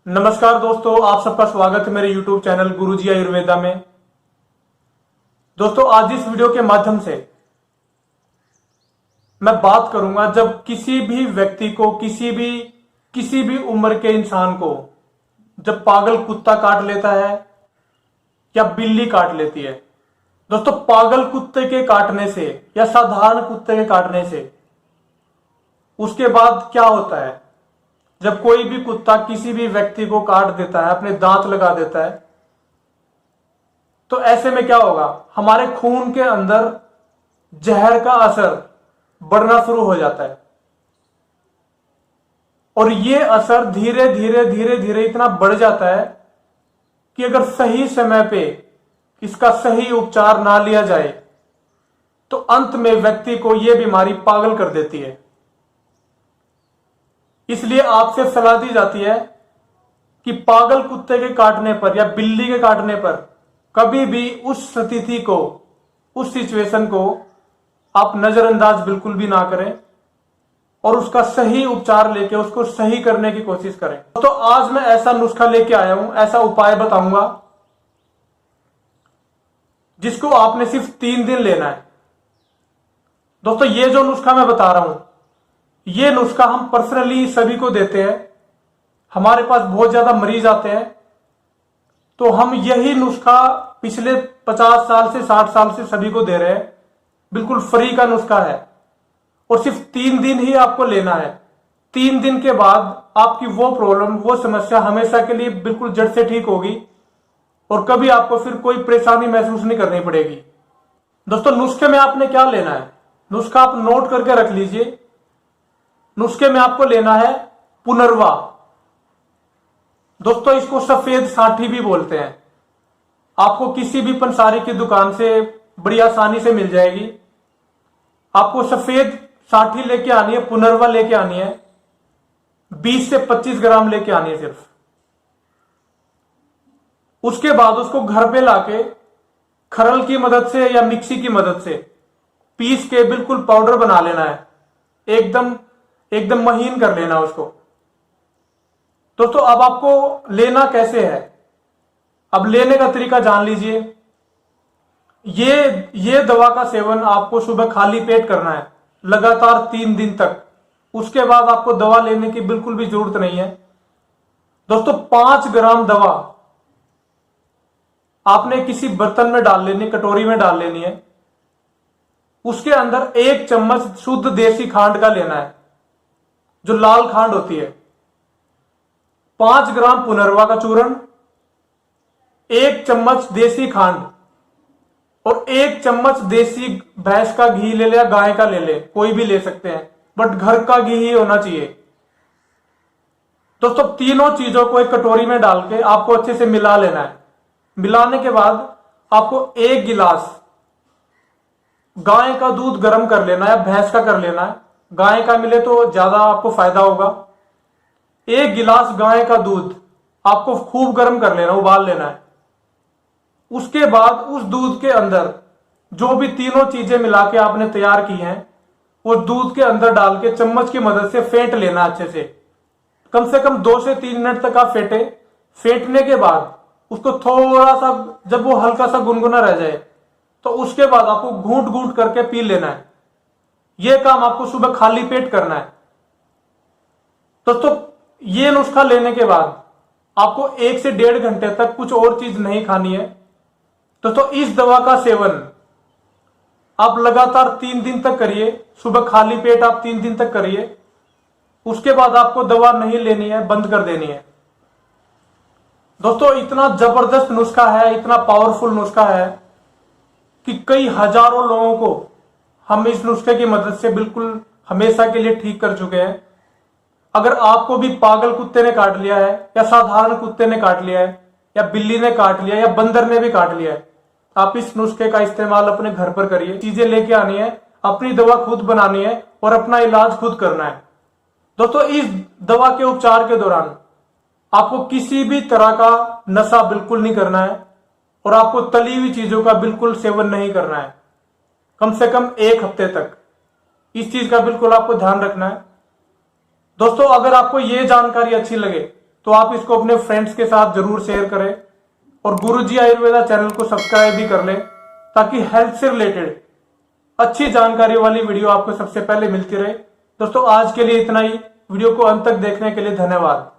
नमस्कार दोस्तों, आप सबका स्वागत है मेरे YouTube चैनल गुरुजी आयुर्वेदा में। दोस्तों, आज इस वीडियो के माध्यम से मैं बात करूंगा जब किसी भी व्यक्ति को किसी भी उम्र के इंसान को जब पागल कुत्ता काट लेता है या बिल्ली काट लेती है। दोस्तों, पागल कुत्ते के काटने से या साधारण कुत्ते के काटने से उसके बाद क्या होता है? जब कोई भी कुत्ता किसी भी व्यक्ति को काट देता है, अपने दांत लगा देता है, तो ऐसे में क्या होगा? हमारे खून के अंदर जहर का असर बढ़ना शुरू हो जाता है और ये असर धीरे धीरे इतना बढ़ जाता है कि अगर सही समय पे इसका सही उपचार ना लिया जाए तो अंत में व्यक्ति को यह बीमारी पागल कर देती है। इसलिए आपसे सलाह दी जाती है कि पागल कुत्ते के काटने पर या बिल्ली के काटने पर कभी भी उस स्थिति को, उस सिचुएशन को आप नजरअंदाज बिल्कुल भी ना करें और उसका सही उपचार लेके उसको सही करने की कोशिश करें। तो आज मैं ऐसा नुस्खा लेके आया हूं, ऐसा उपाय बताऊंगा जिसको आपने सिर्फ 3 दिन लेना है। दोस्तों, ये जो नुस्खा मैं बता रहा हूं, ये नुस्खा हम पर्सनली सभी को देते हैं। हमारे पास बहुत ज्यादा मरीज आते हैं तो हम यही नुस्खा पिछले 50 साल से 60 साल से सभी को दे रहे हैं। बिल्कुल फ्री का नुस्खा है और सिर्फ 3 दिन ही आपको लेना है। 3 दिन के बाद आपकी वो प्रॉब्लम, वो समस्या हमेशा के लिए बिल्कुल जड़ से ठीक होगी और कभी आपको फिर कोई परेशानी महसूस नहीं करनी पड़ेगी। दोस्तों, नुस्खे में आपने क्या लेना है? नुस्खा आप नोट करके रख लीजिए। नुस्खे में आपको लेना है पुनर्वा। दोस्तों, इसको सफेद साठी भी बोलते हैं। आपको किसी भी पंसारी की दुकान से बड़ी आसानी से मिल जाएगी। आपको सफेद साठी लेके आनी है, पुनर्वा लेके आनी है। 20 से 25 ग्राम लेके आनी है सिर्फ। उसके बाद उसको घर पे लाके खरल की मदद से या मिक्सी की मदद से पीस के बिल्कुल पाउडर बना लेना है। एकदम महीन कर लेना उसको। दोस्तों, अब आपको लेना कैसे है? अब लेने का तरीका जान लीजिए। ये दवा का सेवन आपको सुबह खाली पेट करना है लगातार 3 दिन तक। उसके बाद आपको दवा लेने की बिल्कुल भी जरूरत नहीं है। दोस्तों, 5 ग्राम दवा आपने किसी बर्तन में डाल लेनी, कटोरी में डाल लेनी है। उसके अंदर 1 चम्मच शुद्ध देसी खांड का लेना है, जो लाल खांड होती है। 5 ग्राम पुनर्वा का चूर्ण, 1 चम्मच देसी खांड और 1 चम्मच देसी भैंस का घी ले ले या गाय का ले ले, कोई भी ले सकते हैं, बट घर का घी ही होना चाहिए। दोस्तों, तीनों चीजों को एक कटोरी में डाल के आपको अच्छे से मिला लेना है। मिलाने के बाद आपको 1 गिलास गाय का दूध गर्म कर लेना है, भैंस का कर लेना है। गाय का मिले तो ज्यादा आपको फायदा होगा। 1 गिलास गाय का दूध आपको खूब गर्म कर लेना, उबाल लेना है। उसके बाद उस दूध के अंदर जो भी तीनों चीजें मिला के आपने तैयार की हैं, वो दूध के अंदर डाल के चम्मच की मदद से फेंट लेना अच्छे से। कम से कम 2 से 3 मिनट तक आप फेंटे। फेंटने के बाद उसको थोड़ा सा, जब वो हल्का सा गुनगुना रह जाए, तो उसके बाद आपको घूंट घूंट करके पी लेना है। यह काम आपको सुबह खाली पेट करना है। दोस्तों, ये नुस्खा लेने के बाद आपको 1 से 1.5 घंटे तक कुछ और चीज नहीं खानी है। दोस्तों, इस दवा का सेवन आप लगातार 3 दिन तक करिए। सुबह खाली पेट आप 3 दिन तक करिए। उसके बाद आपको दवा नहीं लेनी है, बंद कर देनी है। दोस्तों, इतना जबरदस्त नुस्खा है, इतना पावरफुल नुस्खा है कि कई हजारों लोगों को हम इस नुस्खे की मदद से बिल्कुल हमेशा के लिए ठीक कर चुके हैं। अगर आपको भी पागल कुत्ते ने काट लिया है या साधारण कुत्ते ने काट लिया है या बिल्ली ने काट लिया या बंदर ने भी काट लिया है, आप इस नुस्खे का इस्तेमाल अपने घर पर करिए। चीजें लेके आनी है, अपनी दवा खुद बनानी है और अपना इलाज खुद करना है। दोस्तों, इस दवा के उपचार के दौरान आपको किसी भी तरह का नशा बिल्कुल नहीं करना है और आपको तली हुई चीजों का बिल्कुल सेवन नहीं करना है, कम से कम 1 हफ्ते तक। इस चीज का बिल्कुल आपको ध्यान रखना है। दोस्तों, अगर आपको ये जानकारी अच्छी लगे तो आप इसको अपने फ्रेंड्स के साथ जरूर शेयर करें और गुरुजी आयुर्वेदा चैनल को सब्सक्राइब भी कर लें, ताकि हेल्थ से रिलेटेड अच्छी जानकारी वाली वीडियो आपको सबसे पहले मिलती रहे। दोस्तों आज के लिए इतना ही। वीडियो को अंत तक देखने के लिए धन्यवाद।